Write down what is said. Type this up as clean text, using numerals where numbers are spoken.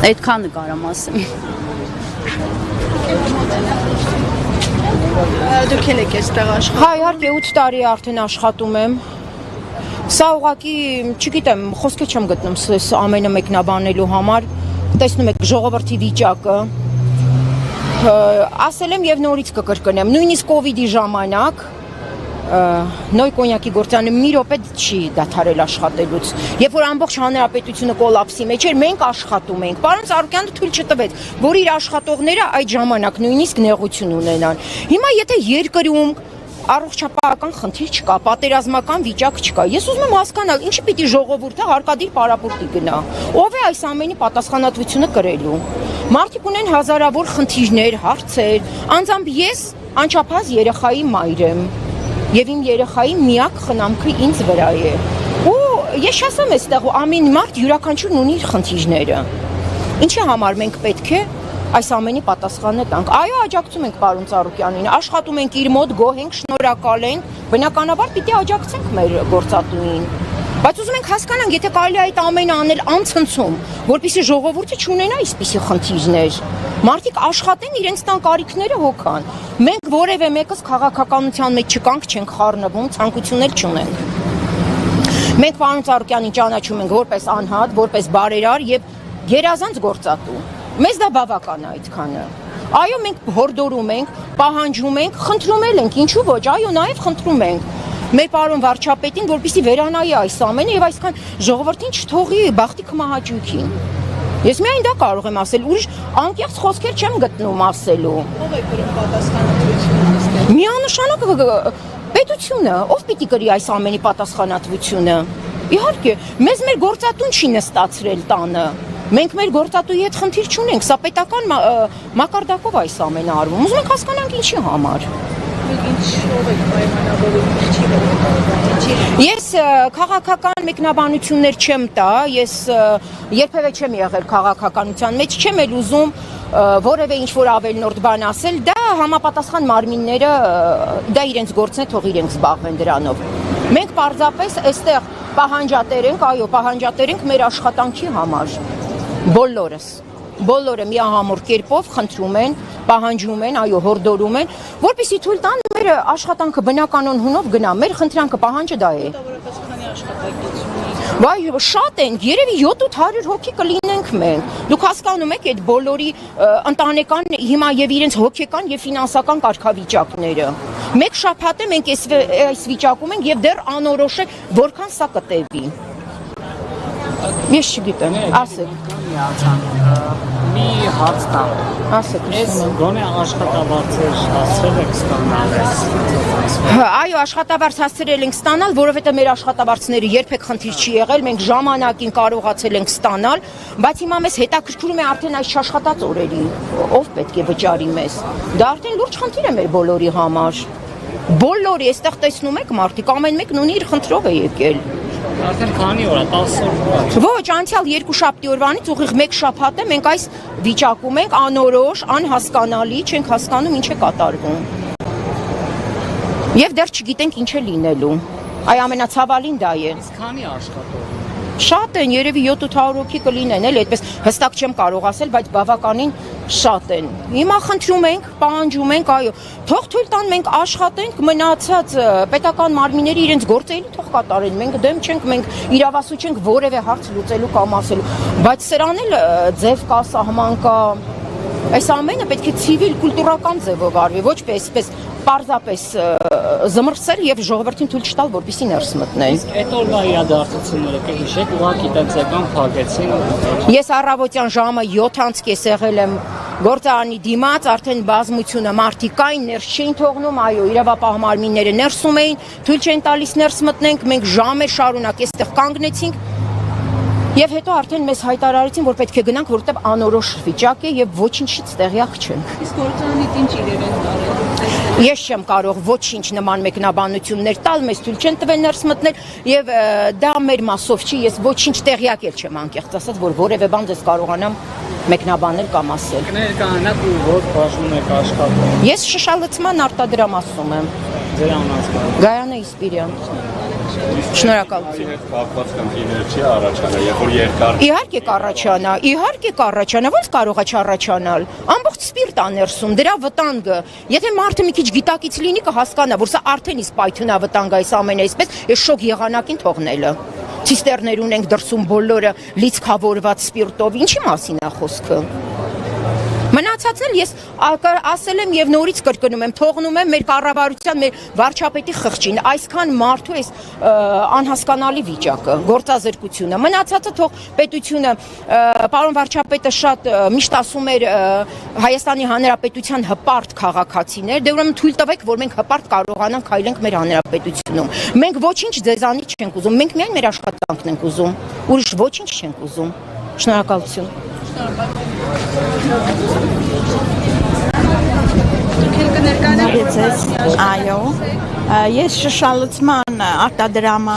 Այդքանը կարամ ասեմ։ Դուք եք այստեղ աշխատում։ Հա, իհարկե 8 տարի արդեն աշխատում եմ։ Սա ուղղակի, չգիտեմ, խոսքեր չեմ գտնում այս ամենը մեկնաբանելու համար։ Տեսնում եք ժողովրդի վիճակը։ Ասել եմ եւ նորից կկրկնեմ, նույնիսկ կոവിഡ്ի ժամանակ Նոյ կոնյակի գործանը մի րոպե չի դադարել աշխատելուց։ Երբ որ ամբողջ հանրապետությունը կոլապսի մեջ էր, մենք աշխատում ենք։ Պարոն Ծառուկյանը թույլ չտվեց, որ իր աշխատողները այդ ժամանակ նույնիսկ նեղություն ունենան։ Հիմա եթե երկրում առողջապահական խնդիր չկա, պատերազմական վիճակ չկա, ես ուզում եմ հասկանալ, ինչի պիտի ժողովուրդը հարկադիր պարապորտի գնա։ Ով է այս ամենի պատասխանատվությունը կրելու։ Մարդիկ ունեն հազարավոր խնդիրներ, հարցեր, անձամբ ես անչափահաս երեխայի մայր եմ։ Եվ իմ երեխայի միակ խնամքը ինձ վրա է։ Ու ես չասեմ այստեղ ամեն մարդ յուրաքանչյուրն ունի իր խնդիրները։ Ինչի համար մենք պետք է այս ամենի պատասխանը տանք։ Այո, աջակցում ենք պարոն Ծառուկյանին, աշխատում ենք իր մոտ, գոհ ենք, շնորհակալ ենք, բնականաբար պիտի աջակցենք մեր գործատուին։ Բայց ուզում ենք հասկանանք, եթե կարելի է այդ ամենը անել անցնցում, որպեսզի ժողովուրդը չունենա այսպիսի խնդիրներ։ Մարդիկ աշխատեն, իրենց տան կարիքները հոգան։ Մենք որևէ մեկս քաղաքականության մեջ չկանք, չենք խառնվում, ցանկություն էլ չունենք։ Մենք պարոն Ծառուկյանին ճանաչում ենք որպես անհատ, որպես բարերար եւ գերազանց գործատու։ Մեզ դա բավական է այդքանը։ Այո, մենք հորդորում ենք, պահանջում ենք, խնդրում ենք, ինչու ոչ, այո, նաեւ խնդրում ենք մեր պարոն վարչապետին, որպեսզի վերանայի այս ամենը եւ այսքան ժողովրդին չթողի բախտի կմահաճույքին։ Ես միայն դա կարող եմ ասել, ուրիշ անկեղծ խոսքեր չեմ գտնում ասելու։ Ո՞վ է կրում պատասխանատվությունը։ Միանշանակ պետությունը, ով պիտի կրի այս ամենի պատասխանատվությունը։ Իհարկե, մեզ մեր գործատուն չի նստացրել տանը։ Մենք մեր գործատուի հետ խնդիր չունենք, սա պետական մակարդակով այս ամենը արվում։ Ուզում ենք հասկանանք ինչի համար։ Ինչով եք պայմանավորում, ինչի վրա։ Ես քաղաքական մեկնաբանություններ չեմ տա, ես երբևէ չեմ եղել քաղաքականության մեջ, չեմ էլ ուզում որևէ ինչ-որ ավելնորդ բան ասել, դա համապատասխան մարմինները, դա իրենց գործն է, թող իրենք զբաղվեն դրանով։ Մենք պարզապես այստեղ պահանջատեր ենք, այո, պահանջատեր ենք մեր աշխատանքի համար, բոլորս։ Բոլորը միահամուռ կերպով խնդրում են, պահանջում են, այո, հորդորում են, որպեսզի թույլ տան մեր աշխատանքը բնականon հունով գնա, մեր խնդրանքը պահանջը դա է։ Որպես քանի աշխատակից ունի։ Վայ, շատ են, երևի 700 հոգի կլինենք մենք։ Դուք հասկանում եք այդ բոլորի ընտանեկան հիմա եւ իրենց հոգեկան եւ ֆինանսական կարգավիճակները։ Մեկ շաբաթ է մենք այս վիճակում ենք եւ դեռ անորոշ է որքան սա կտևի։ Ես չգիտեմ, ասեք։ Մի հարց տամ։ Ասեք, ես գոնե աշխատավարձեր հասցրել եք ստանալ ես։ Այո, աշխատավարձ հասցրել ենք ստանալ, որովհետև մեր աշխատավարձները երբեք խնդիր չի եղել, մենք ժամանակին կարողացել ենք ստանալ, բայց հիմա մեզ հետաքրքրում է արդեն այս չաշխատած օրերին, ով պետք է վճարի մեզ։ Դա արդեն լուրջ խնդիր է մեր բոլորի համար։ Բոլորի այստեղ տեսնում եք մարդիկ, ամեն մեկն ունի իր խնդրով է եկել։ Արդեն քանի օր է, 10 օր։ Ոչ, անցյալ 2 շաբթի օրվանից ուղիղ 1 շաբաթ է մենք այս վիճակում ենք, անորոշ, անհասկանալի, չենք հասկանում ինչ է կատարվում։ Եվ դեռ չգիտենք ինչ է լինելու։ Այ ամենացավալին դա է։ Իսկ քանի աշխատող։ Շատ են, երևի 700 հոգի կլինեն, էլ այդպես հստակ չեմ կարող ասել, բայց բավականին շատ են։ Հիմա խնդրում ենք, պահանջում ենք, այո, թող թույլ տան մենք աշխատենք, մնացած պետական մարմինները իրենց գործը էլի թող կատարեն։ Մենք դեմ չենք, մենք իրավասու չենք որևէ հարց լուծելու կամ ասելու, բայց սրան էլ ձև կա, սահման կա։ Այս ամենը պետք է ցիվիլ կուլտուրական ձևով արվի, ոչ պես պարզապես զմռսել եւ ժողովրդին թույլ չտալ, որպեսզի ներս մտնեն։ Իսկ այդ օրվա իրադարձությունները կհիշեք, ուղղակի տենց եկան, փակեցին։ Ես առավոտյան ժամը 7:30 եղել եմ գործարանի դիմաց, արդեն բազմությունը մարդիկ կային, ներս չէին թողնում, այո, իրավապահ մարմինները ներսում էին, թույլ չեն տալիս ներս մտնենք, մենք ժամեր շարունակ այստեղ կանգնեցինք։ Եվ հետո արդեն մեզ հայտարարեցին, որ պետք է գնանք, որովհետև անորոշ վիճակ է եւ ոչինչից տեղյակ չենք։ Իսկ գործարանից ինչ իրեր են տարել։ Ես չեմ կարող ոչինչ նման մեկնաբանություններ տալ, մեզ թույլ չեն տվել ներս մտնել եւ դա մեր մասով չի, ես ոչինչ տեղյակ էլ չեմ անկեղծ ասած, որ որևէ բան դες կարողանամ մեկնաբանել կամ ասել։ Ներկանանք ու որ բաժնում եք աշխատում։ Ես շշալցման արտադրամասում եմ։ Ձեր անունը։ Գայանե Իսպիրյան։ Շնորհակալություն։ Այդ կապված խնդիրներ չի առաջանա, երբ որ երկար Իհարկե կառաջանա, ո՞նց կարող է չառաջանալ։ Ամբողջ սպիրտ ա ներսում, դրա վտանգը։ Եթե մարդը մի քիչ գիտակից լինի, կհասկանա, որ սա արդեն իսկ պայթունա վտանգ այս ամենը, այսպես այս շոկ եղանակին թողնելը։ Ցիստերներ ունենք դրսում բոլորը լիցքավորված սպիրտով, ինչի մասին է խոսքը։ Մնացածն էլ ես ասել եմ եւ նորից կրկնում եմ, թողնում եմ մեր կառավարության, մեր վարչապետի խղճին, այսքան մարդու այս անհասկանալի վիճակը, գործազրկությունը։ Մնացածը թող պետությունը, պարոն վարչապետը շատ միշտ ասում էր Հայաստանի Հանրապետության հպարտ քաղաքացիներ, դե ուրեմն թույլ տվեք, որ մենք հպարտ կարողանանք քայլենք մեր հանրապետությունում։ Մենք ոչինչ ձեզանից չենք ուզում, մենք միայն մեր աշխատանքն ենք ուզում, ուրիշ ոչինչ չենք ուզում։ Շնորհակալություն։ Այո, ես շշալցման արտադրամա